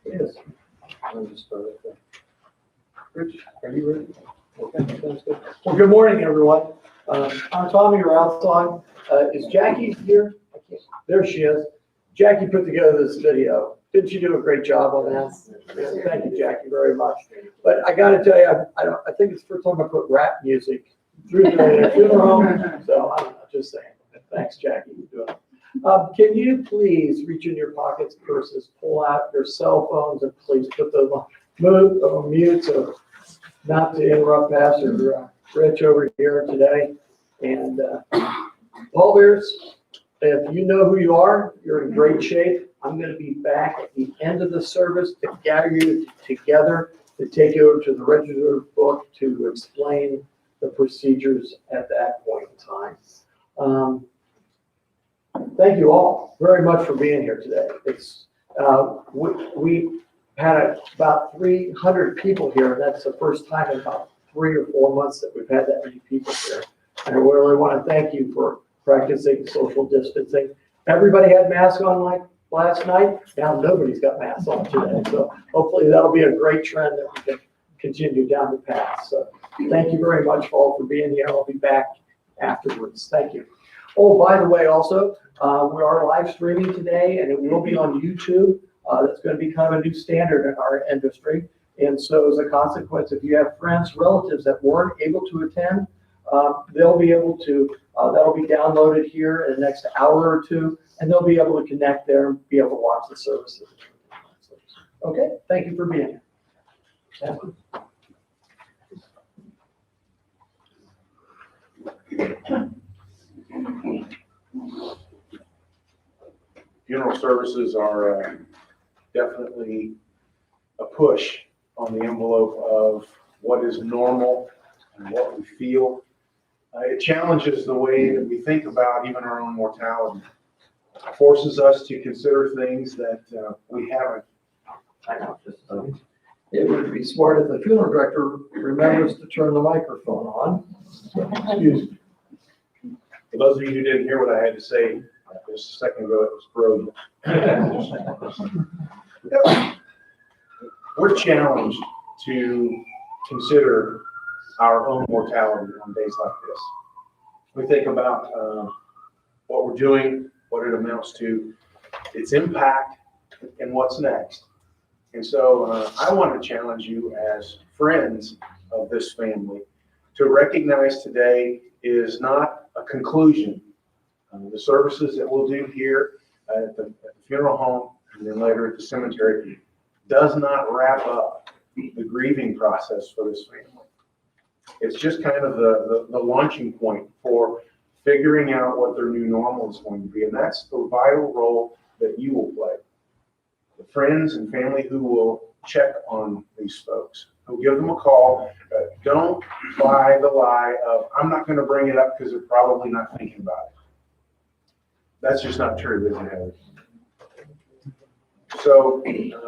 Yes. I'll just start with that. Rich, are you ready? Okay, sounds good. Well, good morning, everyone. I'm Tommy Routhline. Is Jackie here? There she is. Jackie put together this video. Didn't you do a great job on that? Yeah, thank you, Jackie, very much. But I got to tell you, I think it's the first time I put rap music through the funeral home. So I'm just saying. Thanks, Jackie, for doing it. Can you please reach in your pockets, purses, pull out your cell phones, and please put them on mute so not to interrupt Pastor Rich over here today. And Paul Bears, if you know who you are, you're in great shape. I'm going to be back at the end of the service to gather you together to take you over to the register book to explain the procedures at that point in time. Thank you all very much for being here today. It's we had about 300 people here, and that's the first time in about 3 or 4 months that we've had that many people here. And I really want to thank you for practicing social distancing. Everybody had masks on like last night. Now nobody's got masks on today. So hopefully that'll be a great trend that we can continue down the path. So thank you very much all for being here. I'll be back afterwards. Thank you. Oh, by the way, also, we are live streaming today, and it will be on YouTube. That's going to be kind of a new standard in our industry. And so as a consequence, if you have friends, relatives that weren't able to attend, they'll be able to, that'll be downloaded here in the next hour or two, and they'll be able to connect there and be able to watch the services. Okay, thank you for being here. Funeral services are definitely a push on the envelope of what is normal and what we feel. It challenges the way that we think about even our own mortality. It forces us to consider things that we haven't. I know, it would be smart if the funeral director remembers to turn the microphone on. Excuse me. For those of you who didn't hear what I had to say just a second ago, it was brilliant. We're challenged to consider our own mortality on days like this. We think about what we're doing, what it amounts to, its impact, and what's next. And so I want to challenge you as friends of this family to recognize today is not a conclusion. The services that we'll do here at the funeral home and then later at the cemetery does not wrap up the grieving process for this family. It's just kind of the launching point for figuring out what their new normal is going to be. And that's the vital role that you will play. The friends and family who will check on these folks, who give them a call. Don't buy the lie of, I'm not going to bring it up because they're probably not thinking about it. That's just not true, is it, Heather? So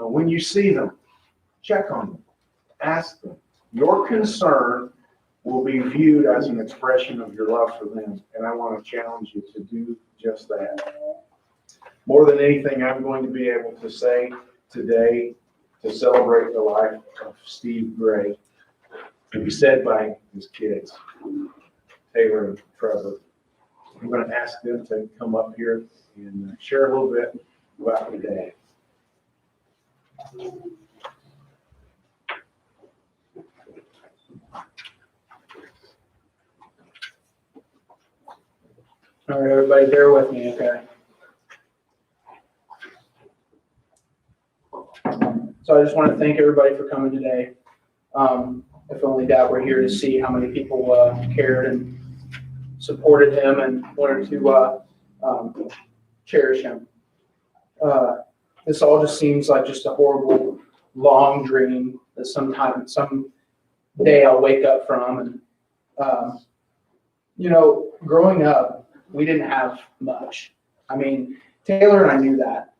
when you see them, check on them, ask them. Your concern will be viewed as an expression of your love for them, and I want to challenge you to do just that. More than anything, I'm going to be able to say today to celebrate the life of Steve Gray, to be said by his kids, Taylor and Trevor. I'm going to ask them to come up here and share a little bit about the day. All right, everybody, bear with me, okay? So I just want to thank everybody for coming today. If only Dad were here to see how many people cared and supported him and wanted to cherish him. This all just seems like just a horrible, long dream that some day I'll wake up from. And, growing up, we didn't have much. I mean, Taylor and I knew that.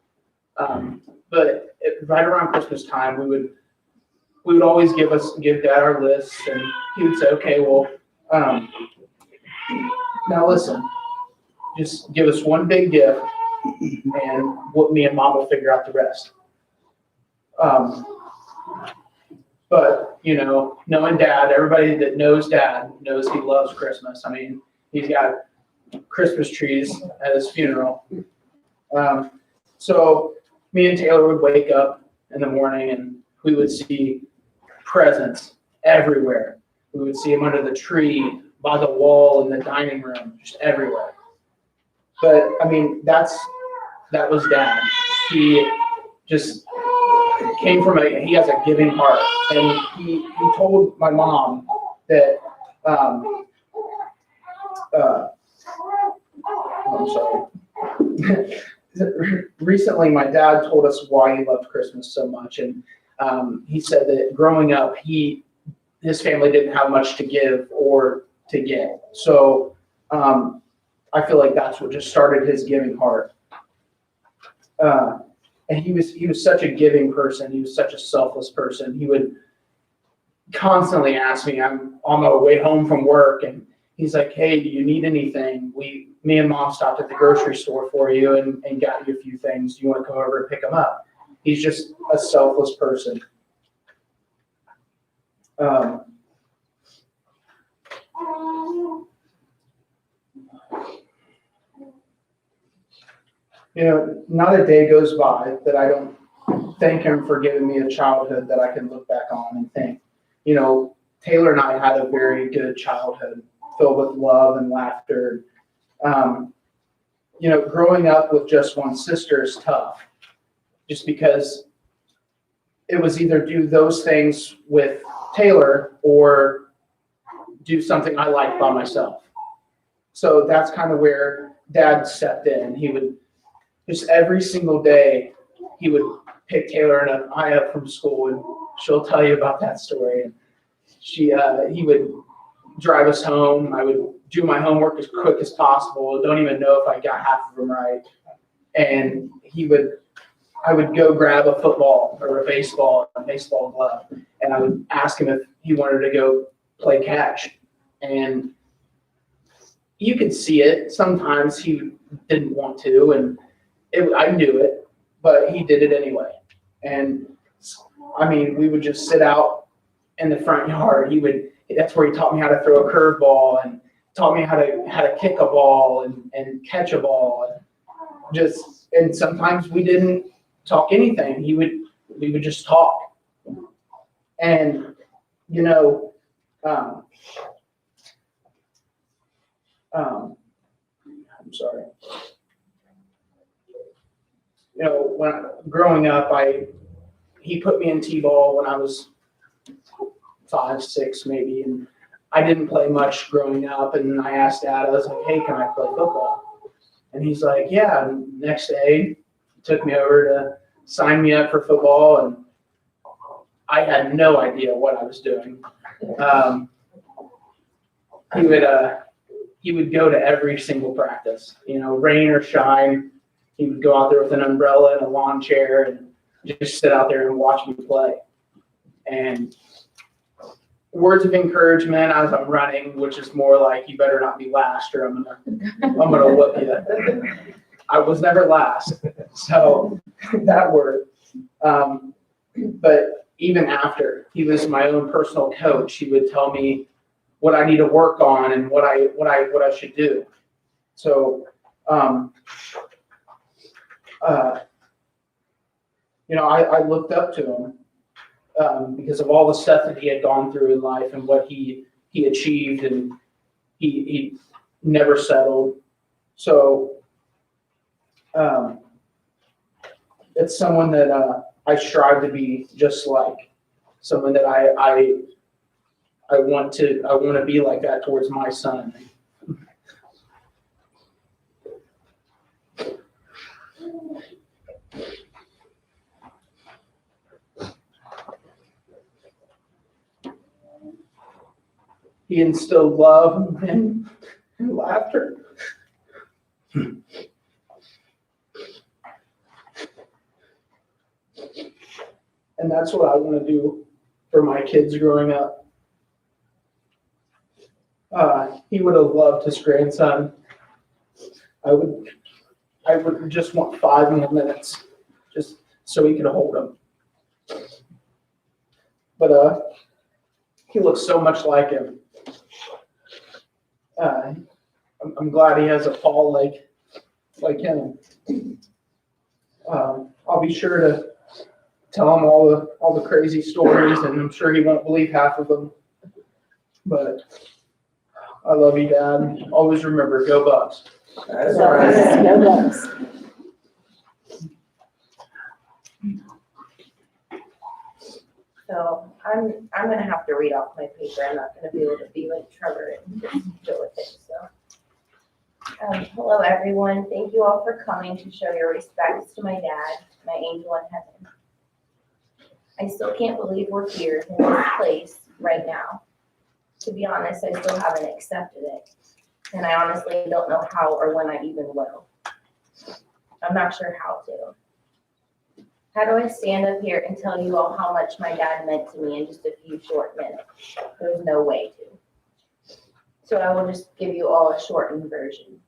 But right around Christmas time, we would always give Dad our lists, and he would say, okay, well, now listen, just give us one big gift, and me and Mom will figure out the rest. But, knowing Dad, everybody that knows Dad knows he loves Christmas. I mean, he's got Christmas trees at his funeral. So me and Taylor would wake up in the morning and we would see presents everywhere. We would see them under the tree, by the wall, in the dining room, just everywhere. But I mean, that was Dad. He just came from he has a giving heart. And he told my mom that, I'm sorry. Recently, my dad told us why he loved Christmas so much, and he said that growing up, his family didn't have much to give or to get. So I feel like that's what just started his giving heart. And he was such a giving person. He was such a selfless person. He would constantly ask me. I'm on my way home from work, and he's like, "Hey, do you need anything? Me and Mom stopped at the grocery store for you and got you a few things. Do you want to come over and pick them up?" He's just a selfless person. Not a day goes by that I don't thank him for giving me a childhood that I can look back on and think, Taylor and I had a very good childhood filled with love and laughter. Growing up with just one sister is tough, just because it was either do those things with Taylor or do something I liked by myself. So that's kind of where Dad stepped in. He would just every single day, he would pick Taylor and I up from school, and she'll tell you about that story. And he would drive us home. I would do my homework as quick as possible. Don't even know if I got half of them right. And I would go grab a football or a baseball glove, and I would ask him if he wanted to go play catch. And you could see it. Sometimes he didn't want to, and I knew it, but he did it anyway. And I mean, we would just sit out in the front yard. That's where he taught me how to throw a curveball and taught me how to kick a ball and catch a ball. And sometimes we didn't talk anything. We would just talk. And, you know, I'm sorry. You know, when growing up, he put me in T-ball when I was 5, 6 maybe, and I didn't play much growing up. And I asked Dad, I was like, "Hey, can I play football?" And he's like, "Yeah." And next day, he took me over to sign me up for football, and I had no idea what I was doing. He would go to every single practice, you know, rain or shine. He would go out there with an umbrella and a lawn chair and just sit out there and watch me play. And words of encouragement as I'm running, which is more like, "You better not be last, or I'm gonna whoop you." I was never last, so that worked. But even after, he was my own personal coach. He would tell me what I need to work on and what I should do. So, you know, I looked up to him because of all the stuff that he had gone through in life and what he achieved, and he never settled. So, it's someone that I strive to be just like, someone that I want to be like that towards my son. He instilled love and laughter. And that's what I want to do for my kids growing up. He would have loved his grandson. I would just want 5 more minutes just so he could hold him. But he looks so much like him. I'm glad he has a Paul like him. I'll be sure to tell him all the crazy stories, and I'm sure he won't believe half of them. But I love you, Dad. Always remember, go Bucks. That's Go Bucks. So I'm gonna have to read off my paper. I'm not gonna be able to be like Trevor and just go with it, so. Hello, everyone. Thank you all for coming to show your respects to my dad, my angel in heaven. I still can't believe we're here in this place right now. To be honest, I still haven't accepted it. And I honestly don't know how or when I even will. I'm not sure how to. How do I stand up here and tell you all how much my dad meant to me in just a few short minutes? There's no way to. So I will just give you all a shortened version.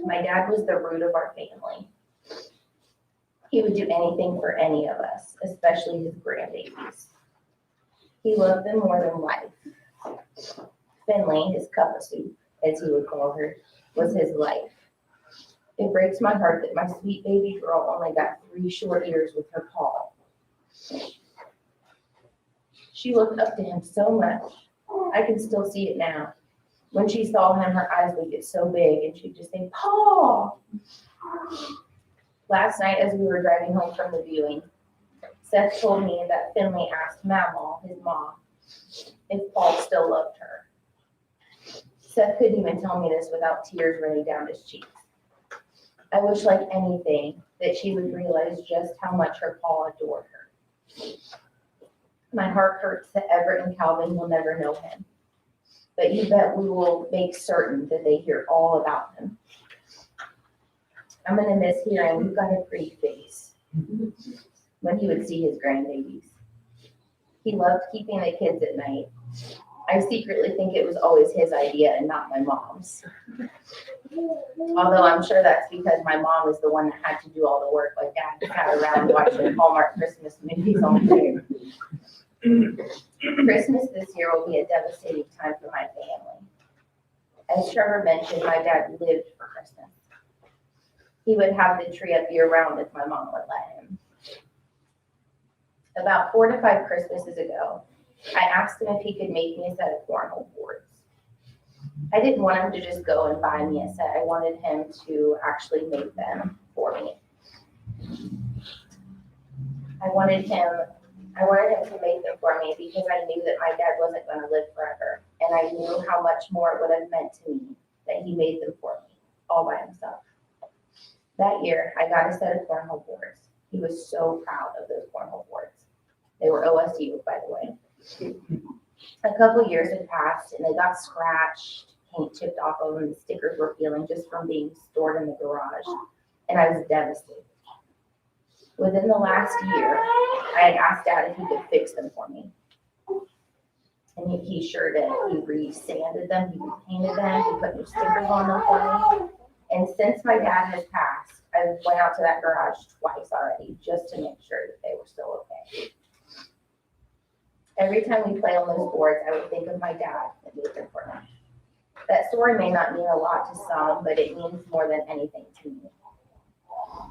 My dad was the root of our family. He would do anything for any of us, especially his grandbabies. He loved them more than life. Finley, his cup of soup, as he would call her, was his life. It breaks my heart that my sweet baby girl only got 3 short years with her Paul. She looked up to him so much. I can still see it now. When she saw him, her eyes would get so big and she'd just say, "Paul!" Last night, as we were driving home from the viewing, Seth told me that Finley asked Mamaw, his mom, if Paul still loved her. Seth couldn't even tell me this without tears running down his cheeks. I wish, like anything, that she would realize just how much her Paul adored her. My heart hurts that Everett and Calvin will never know him, but you bet we will make certain that they hear all about him. I'm going to miss hearing, "You've got a pretty face," when he would see his grandbabies. He loved keeping the kids at night. I secretly think it was always his idea and not my mom's. Although I'm sure that's because my mom is the one that had to do all the work, like Dad sat around watching Hallmark Christmas movies all day. Christmas this year will be a devastating time for my family. As Trevor mentioned, my dad lived for Christmas. He would have the tree up year round if my mom would let him. About 4 to 5 Christmases ago, I asked him if he could make me a set of cornhole boards. I didn't want him to just go and buy me a set. I wanted him to actually make them for me. I wanted him to make them for me because I knew that my dad wasn't going to live forever. And I knew how much more it would have meant to me that he made them for me, all by himself. That year, I got a set of cornhole boards. He was so proud of those cornhole boards. They were OSU, by the way. A couple years had passed and they got scratched, paint chipped off of them, the stickers were peeling just from being stored in the garage. And I was devastated. Within the last year, I had asked Dad if he could fix them for me. And he sure did. He re-sanded them, he repainted them, he put new stickers on them for me. And since my dad has passed, I went out to that garage twice already just to make sure that they were still okay. Every time we play on those boards, I would think of my dad that made them for me. That story may not mean a lot to some, but it means more than anything to me.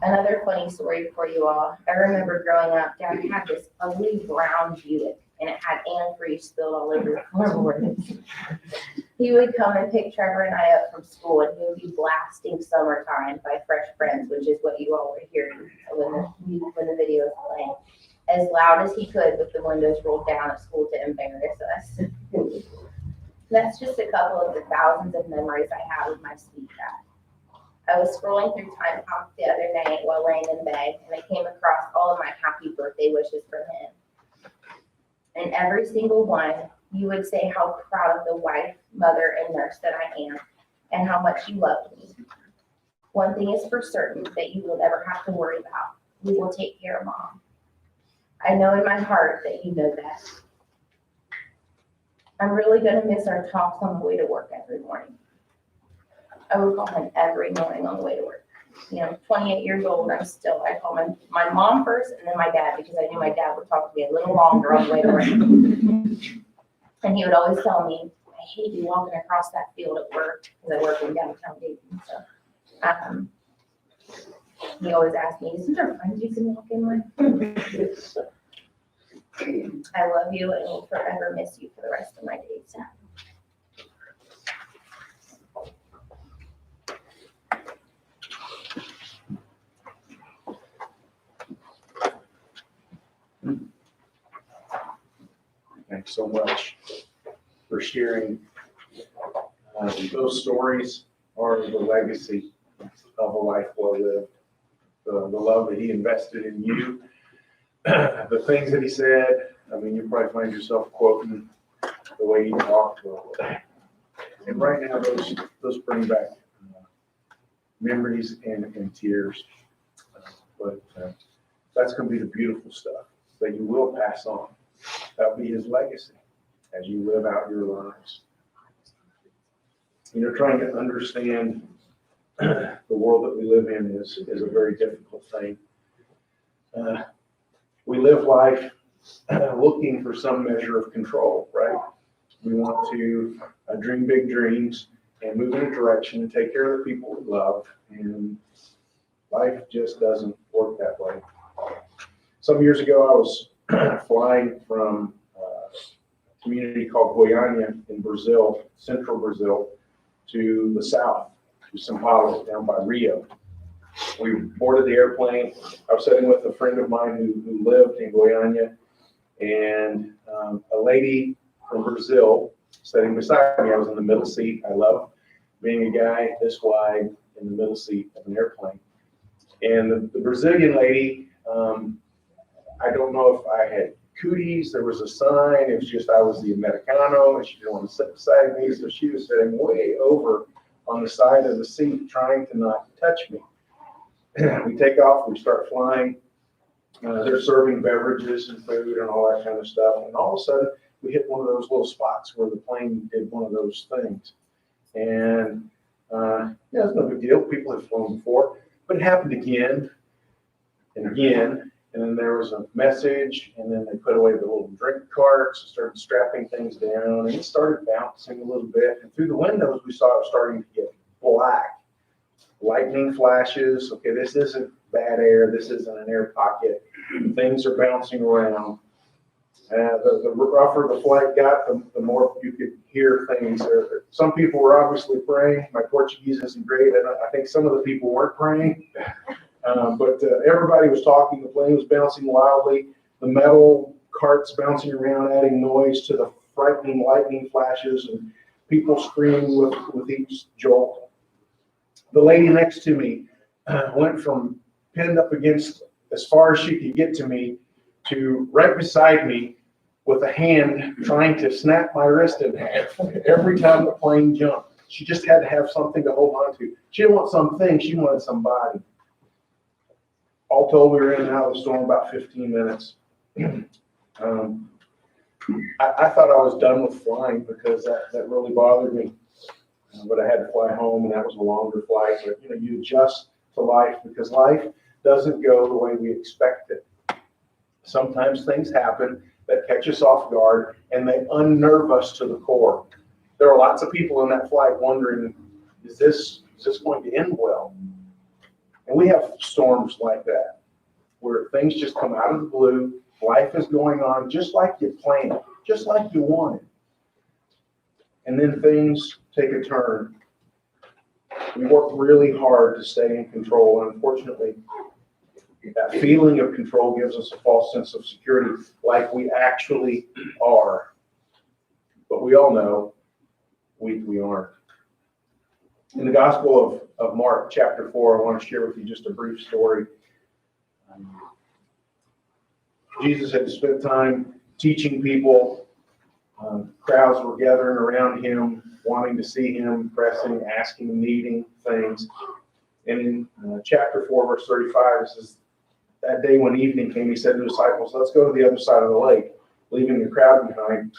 Another funny story for you all. I remember growing up, Dad had this ugly brown Buick, and it had antifreeze spilled all over the floorboards. He would come and pick Trevor and I up from school, and he would be blasting "Summertime" by Fresh Prince, which is what you all were hearing when the video was playing, as loud as he could with the windows rolled down at school to embarrass us. That's just a couple of the thousands of memories I have with my sweet dad. I was scrolling through Time Pop the other night while laying in bed, and I came across all of my happy birthday wishes from him. And every single one, you would say how proud of the wife, mother, and nurse that I am, and how much you loved me. One thing is for certain that you will never have to worry about. We will take care of Mom. I know in my heart that you know that. I'm really going to miss our talks on the way to work every morning. I would call him every morning on the way to work. 28 years old, I call my mom first and then my dad because I knew my dad would talk to me a little longer on the way to work. And he would always tell me, I hate you walking across that field at work because I work in downtown Dayton. So he always asked me, isn't there friends you can walk in with? I love you and will forever miss you for the rest of my days. Thanks so much for sharing. Those stories are the legacy of a life well lived. The love that he invested in you, the things that he said. I mean, you probably find yourself quoting the way he talked. And right now, those bring back memories and tears. But that's going to be the beautiful stuff that you will pass on. That'll be his legacy as you live out your lives. Trying to understand the world that we live in is a very difficult thing. We live life looking for some measure of control, right? We want to dream big dreams and move in a direction and take care of the people we love, and life just doesn't work that way. Some years ago, I was flying from a community called Goiânia in Brazil, central Brazil, to the south, to São Paulo, down by Rio. We boarded the airplane. I was sitting with a friend of mine who lived in Goiânia, and a lady from Brazil sitting beside me. I was in the middle seat. I love being a guy this wide in the middle seat of an airplane. And the Brazilian lady, I don't know if I had cooties. There was a sign. It was just I was the Americano, and she didn't want to sit beside me, so she was sitting way over on the side of the seat, trying to not touch me. We take off. We start flying. They're serving beverages and food and all that kind of stuff. And all of a sudden, we hit one of those little spots where the plane did one of those things. And, yeah, it's no big deal. People have flown before, but it happened again and again. And then there was a message, and then they put away the little drink carts and started strapping things down, and it started bouncing a little bit. And through the windows, we saw it starting to get black. Lightning flashes. Okay, this isn't bad air. This isn't an air pocket. Things are bouncing around. The rougher the flight got, the more you could hear things. Some people were obviously praying. My Portuguese isn't great, and I think some of the people weren't praying. But everybody was talking. The plane was bouncing wildly. The metal carts bouncing around, adding noise to the frightening lightning flashes, and people screaming with each jolt. The lady next to me went from pinned up against as far as she could get to me to right beside me with a hand trying to snap my wrist in half every time the plane jumped. She just had to have something to hold on to. She didn't want something, she wanted somebody. All told, we were in and out of the storm about 15 minutes. I thought I was done with flying because that really bothered me. But I had to fly home, and that was a longer flight. But you adjust to life because life doesn't go the way we expect it. Sometimes things happen that catch us off guard, and they unnerve us to the core. There are lots of people in that flight wondering, is this going to end well? And we have storms like that, where things just come out of the blue. Life is going on just like you planned, just like you wanted. And then things take a turn. We work really hard to stay in control, and unfortunately, that feeling of control gives us a false sense of security, like we actually are. But we all know we aren't. In the Gospel of Mark, chapter 4, I want to share with you just a brief story. Jesus had spent time teaching people. Crowds were gathering around him, wanting to see him, pressing, asking, needing things. And in chapter 4, verse 35, it says, that day when evening came, he said to the disciples, let's go to the other side of the lake, leaving the crowd behind.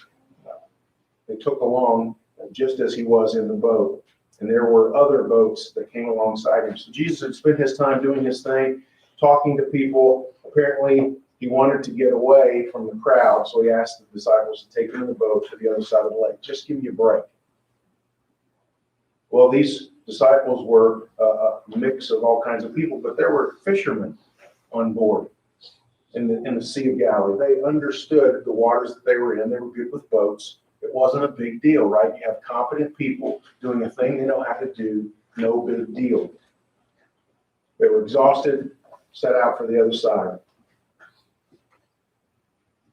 They took along just as he was in the boat. And there were other boats that came alongside him. So Jesus had spent his time doing his thing, talking to people. Apparently, he wanted to get away from the crowd, so he asked the disciples to take him in the boat to the other side of the lake. Just give me a break. Well, these disciples were a mix of all kinds of people, but there were fishermen on board in the Sea of Galilee. They understood the waters that they were in. They were good with boats. It wasn't a big deal, right? You have competent people doing a thing they know how to do, no big deal. They were exhausted, set out for the other side.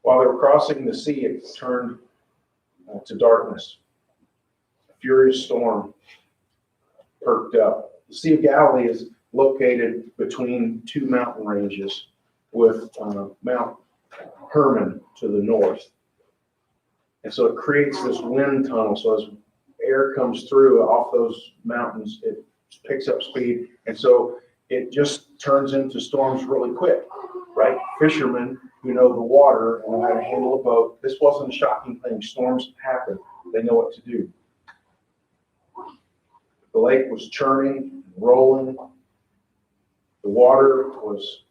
While they were crossing the sea, it turned to darkness. A furious storm perked up. The Sea of Galilee is located between two mountain ranges, with Mount Hermon to the north. And so it creates this wind tunnel. So as air comes through off those mountains, it picks up speed. And so it just turns into storms really quick, right? Fishermen who know the water and know how to handle a boat. This wasn't a shocking thing. Storms happen. They know what to do. The lake was churning, rolling. The water was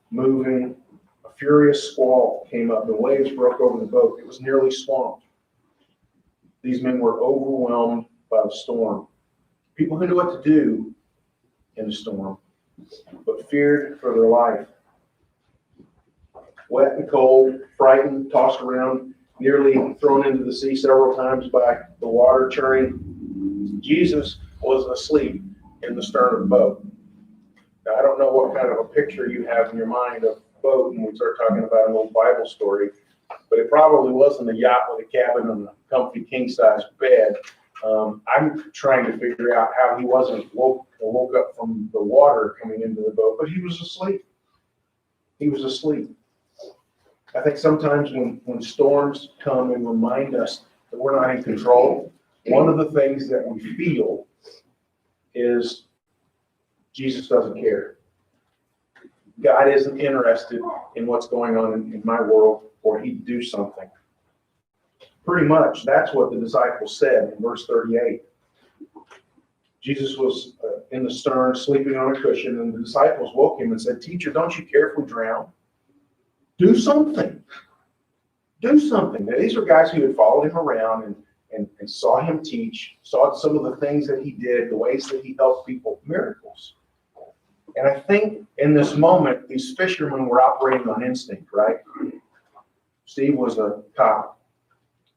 moving. A furious squall came up. The waves broke over the boat. It was nearly swamped. These men were overwhelmed by the storm. People who knew what to do in a storm, but feared for their life. Wet and cold, frightened, tossed around, nearly thrown into the sea several times by the water churning. Jesus was asleep in the stern of the boat. Now, I don't know what kind of a picture you have in your mind of a boat when we start talking about an old Bible story, but it probably wasn't a yacht with a cabin and a comfy king-size bed. I'm trying to figure out how he wasn't woke up from the water coming into the boat, but he was asleep. He was asleep. I think sometimes when storms come and remind us that we're not in control, one of the things that we feel is Jesus doesn't care. God isn't interested in what's going on in my world, or he'd do something. Pretty much, that's what the disciples said in verse 38. Jesus was in the stern, sleeping on a cushion, and the disciples woke him and said, "Teacher, don't you care if we drown? Do something. Do something." Now, these are guys who had followed him around and saw him teach, saw some of the things that he did, the ways that he helped people, miracles. And I think in this moment, these fishermen were operating on instinct, right? Steve was a cop,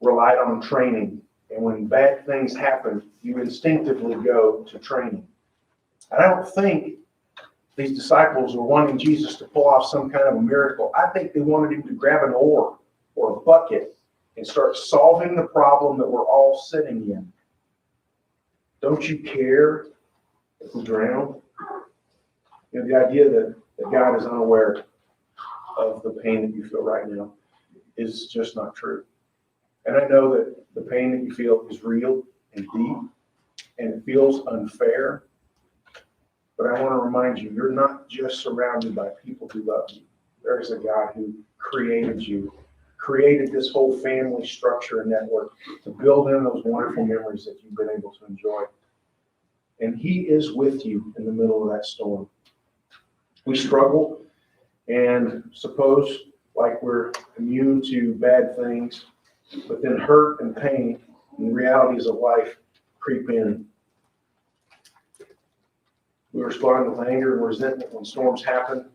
relied on training. And when bad things happen, you instinctively go to training. And I don't think these disciples were wanting Jesus to pull off some kind of a miracle. I think they wanted him to grab an oar or a bucket and start solving the problem that we're all sitting in. Don't you care if we drown? You know, the idea that God is unaware of the pain that you feel right now is just not true. And I know that the pain that you feel is real and deep, and it feels unfair. But I want to remind you, you're not just surrounded by people who love you. There is a God who created you, created this whole family structure and network to build in those wonderful memories that you've been able to enjoy. And he is with you in the middle of that storm. We struggle and suppose like we're immune to bad things, but then hurt and pain and the realities of life creep in. We respond with anger and resentment when storms happen,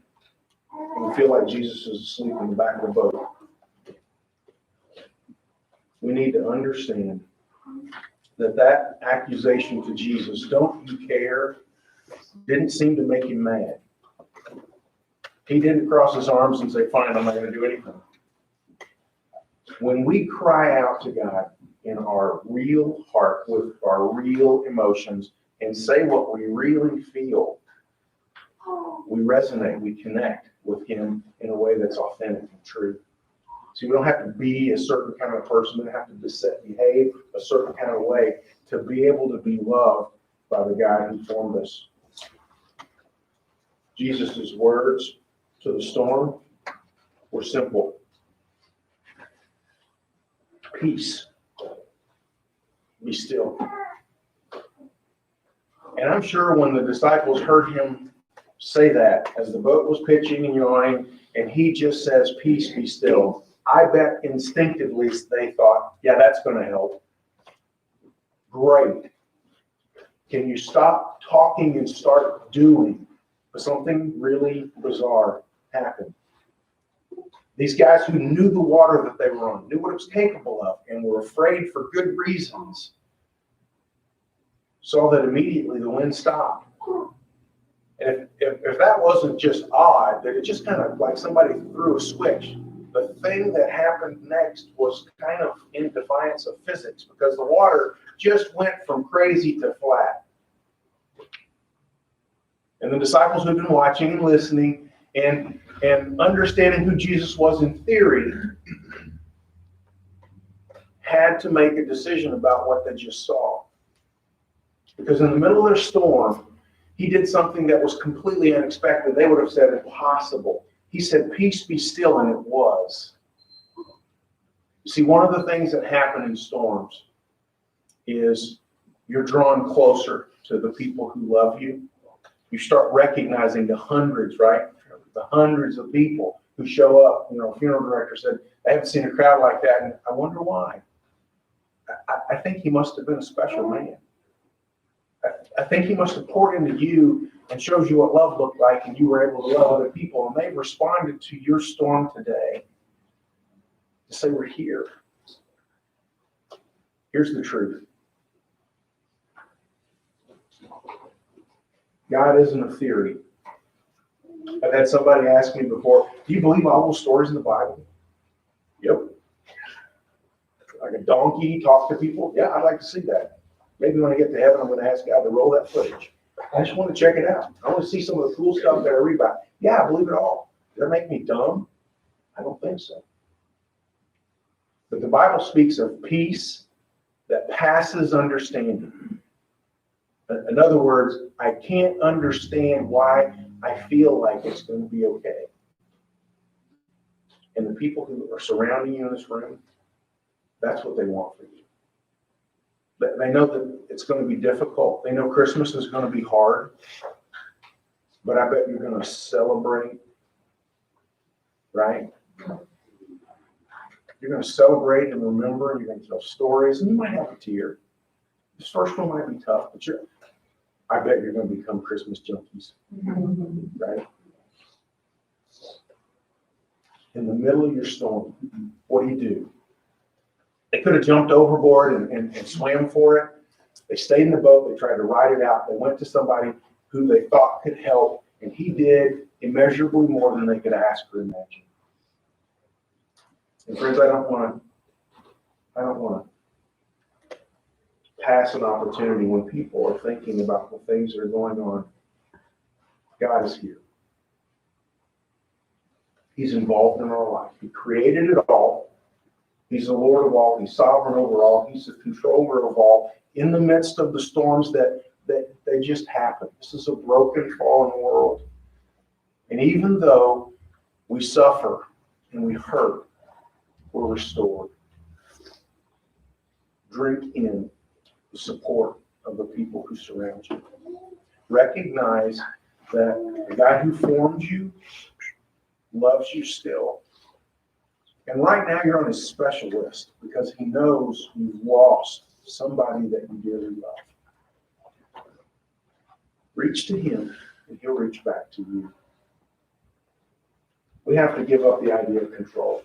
and we feel like Jesus is asleep in the back of the boat. We need to understand that accusation to Jesus, "Don't you care?" didn't seem to make him mad. He didn't cross his arms and say, "Fine, I'm not going to do anything." When we cry out to God in our real heart with our real emotions and say what we really feel, we resonate, we connect with him in a way that's authentic and true. So we don't have to be a certain kind of person, we don't have to behave a certain kind of way to be able to be loved by the God who formed us. Jesus' words to the storm were simple. Peace, be still. And I'm sure when the disciples heard him say that, as the boat was pitching and yawing, and he just says, "Peace, be still," I bet instinctively they thought, "Yeah, that's going to help. Great. Can you stop talking and start doing?" But something really bizarre happened. These guys who knew the water that they were on, knew what it was capable of, and were afraid for good reasons, saw that immediately the wind stopped. And if that wasn't just odd, that it just kind of like somebody threw a switch, the thing that happened next was kind of in defiance of physics, because the water just went from crazy to flat. And the disciples who'd been watching and listening and understanding who Jesus was in theory had to make a decision about what they just saw. Because in the middle of their storm, he did something that was completely unexpected. They would have said impossible. He said, "Peace, be still," and it was. See, one of the things that happen in storms is you're drawn closer to the people who love you. You start recognizing the hundreds, right? The hundreds of people who show up. You know, funeral director said, "I haven't seen a crowd like that, and I wonder why." I think he must have been a special man. I think he must have poured into you and shows you what love looked like, and you were able to love other people, and they responded to your storm today to say, "We're here." Here's the truth. God isn't a theory. I've had somebody ask me before, "Do you believe all those stories in the Bible?" Yep. Like a donkey talk to people? Yeah, I'd like to see that. Maybe when I get to heaven, I'm going to ask God to roll that footage. I just want to check it out. I want to see some of the cool stuff that I read about. Yeah, I believe it all. Does that make me dumb? I don't think so. But the Bible speaks of peace that passes understanding. In other words, I can't understand why I feel like it's going to be okay. And the people who are surrounding you in this room, That's what they want for you. They know that it's going to be difficult. They know Christmas is going to be hard. But I bet you're going to celebrate, right? You're going to celebrate and remember, and you're going to tell stories, and you might have a tear. This first one might be tough, but I bet you're going to become Christmas junkies, right? In the middle of your storm, what do? They could have jumped overboard and swam for it. They stayed in the boat. They tried to ride it out. They went to somebody who they thought could help, and he did immeasurably more than they could ask or imagine. And friends, I don't want to pass an opportunity when people are thinking about the things that are going on. God is here. He's involved in our life. He created it all. He's the Lord of all. He's sovereign over all. He's the controller of all. In the midst of the storms that they just happen. This is a broken, fallen world. And even though we suffer and we hurt, we're restored. Drink in the support of the people who surround you. Recognize that the God who formed you loves you still. And right now you're on his special list because he knows you've lost somebody that you dearly love. Reach to him and he'll reach back to you. We have to give up the idea of control.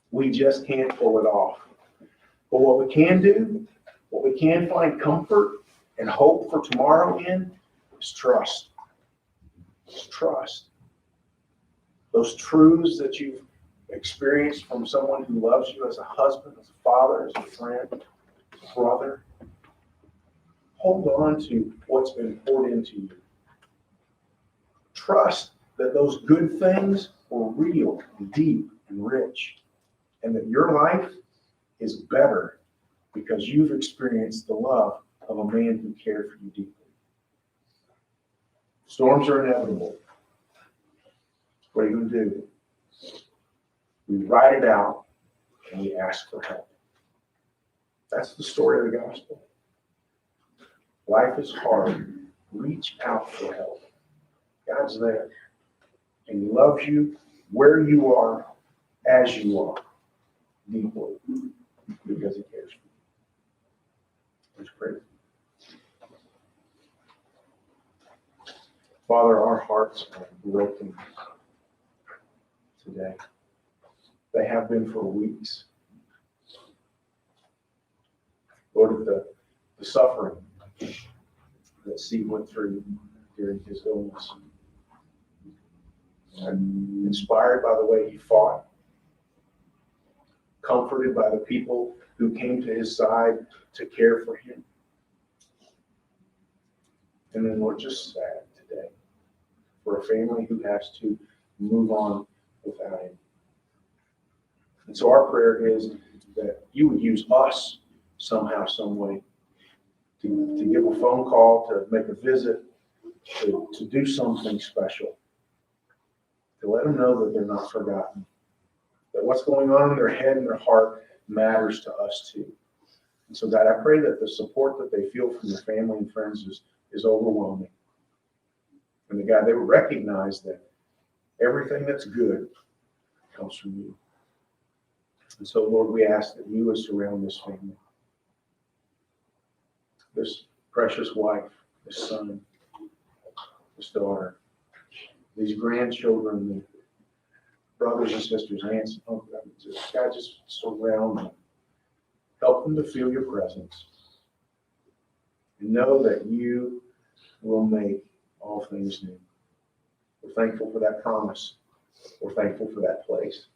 We just can't pull it off. But what we can do, what we can find comfort and hope for tomorrow in, is trust. It's trust. Those truths that you've experienced from someone who loves you as a husband, as a father, as a friend, as a brother. Hold on to what's been poured into you. Trust that those good things were real and deep and rich, and that your life is better because you've experienced the love of a man who cared for you deeply. Storms are inevitable. What are you going to do? We ride it out and we ask for help. That's the story of the gospel. Life is hard. Reach out for help. God's there. And he loves you where you are, as you are, deeply, because he cares for you. Let's pray. Father, our hearts are broken today. They have been for weeks. Lord, the suffering that Steve went through during his illness, I'm inspired by the way he fought, comforted by the people who came to his side to care for him. And then, Lord, just sad today for a family who has to move on without him. And so our prayer is that you would use us somehow, some way, to give a phone call, to make a visit, to do something special, to let them know that they're not forgotten, that what's going on in their head and their heart matters to us too. And so, God, I pray that the support that they feel from their family and friends is overwhelming. And that, God, they would recognize that everything that's good comes from you. And so, Lord, we ask that you would surround this family, this precious wife, this son, this daughter, these grandchildren, the brothers and sisters, aunts and uncles. God, just surround them. Help them to feel your presence. And know that you will make all things new. We're thankful for that promise. We're thankful for that place.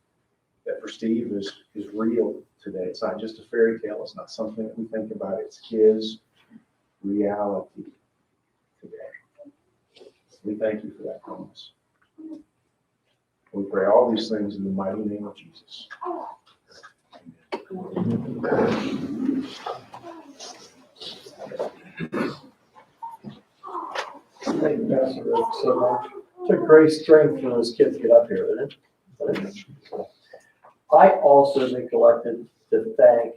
That for Steve is real today. It's not just a fairy tale. It's not something that we think about. It's his reality today. We thank you for that promise. We pray all these things in the mighty name of Jesus. Thank you, Pastor Rick, so much. Took great strength for those kids to get up here, didn't it? I also neglected to to thank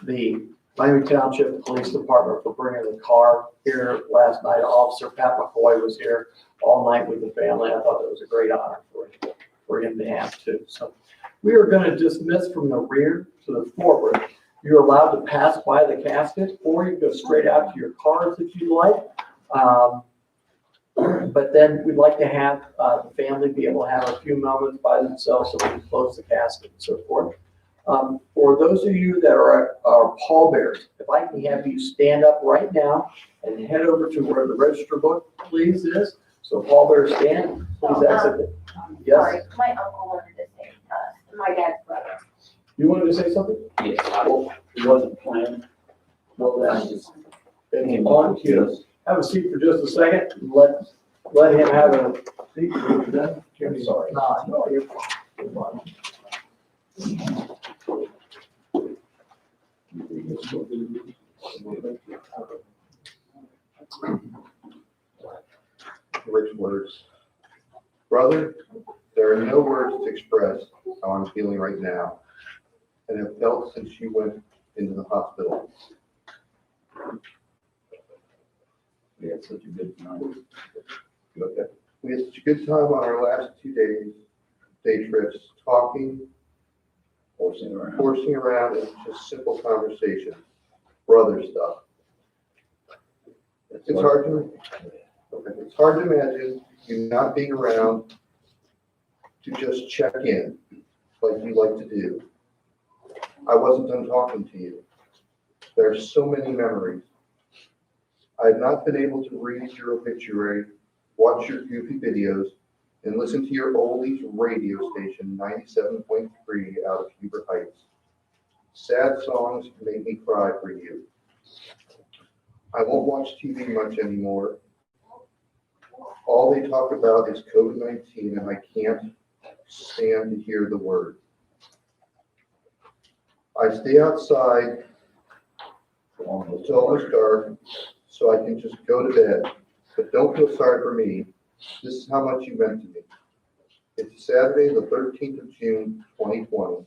the Miami Township Police Department for bringing the car here last night. Officer Pat McCoy was here all night with the family. I thought it was a great honor for him to have too. So we are going to dismiss from the rear to the forward. You're allowed to pass by the casket, or you go straight out to your cars if you like. But then we'd like to have the family be able to have a few moments by themselves so we can close the casket and so forth. For those of you that are pallbearers, if I can have you stand up right now and head over to where the register book, please, is. So pallbearers stand, please exit. Yes, Sorry, my uncle wanted to say, my dad's brother. you wanted to say something? Yes, it wasn't planned. Well, that's just, it's on cue. Have a seat for just a second. Let him have a seat. I'm sorry. No, you're fine. You're fine. Rich words. Brother, there are no words to express how I'm feeling right now and have felt since you went into the hospital. We had such a good time. Okay. We had such a good time on our last 2 day trips, talking, horsing around, and just simple conversation, brother stuff. It's hard to imagine you not being around to just check in like you like to do. I wasn't done talking to you. There are so many memories. I have not been able to read your obituary, watch your goofy videos, and listen to your oldies radio station 97.3 out of Huber Heights. Sad songs make me cry for you. I won't watch TV much anymore. All they talk about is COVID-19, and I can't stand to hear the word. I stay outside until almost dark so I can just go to bed. But don't feel sorry for me. This is how much you meant to me. It's Saturday, the 13th of June, 2020.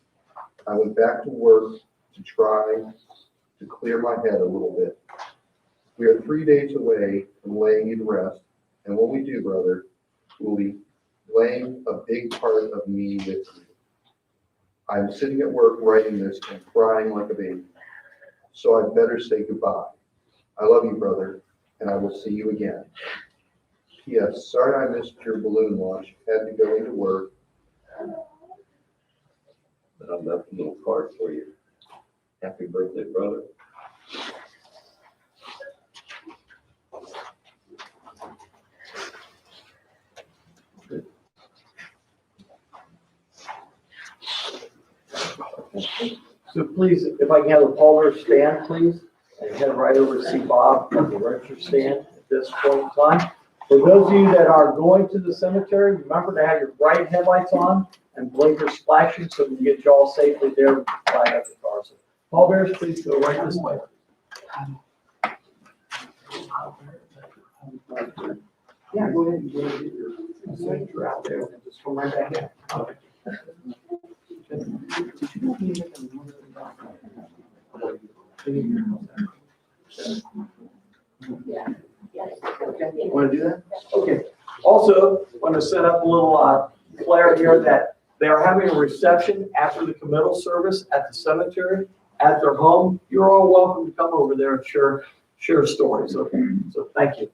I went back to work to try to clear my head a little bit. We are 3 days away from laying you to rest, and when we do, brother, we'll be laying a big part of me with you. I'm sitting at work writing this and crying like a baby, so I'd better say goodbye. I love you, brother, and I will see you again. P.S. Sorry I missed your balloon launch. Had to go into work. But I left a little card for you. Happy birthday, brother. So please, if I can have the pallbearer stand, please, and head right over to see Bob at the register stand at this point in time. For those of you that are going to the cemetery, remember to have your bright headlights on and blinkers flashing so we can get you all safely there and fly out the car. So pallbearers, please go right this way. Yeah, go ahead and get your signature out there and just come right back in. Okay. Want to do that? Okay. Also, want to set up a little flare here that they are having a reception after the committal service at the cemetery, at their home. You're all welcome to come over there and share stories. Okay. So thank you.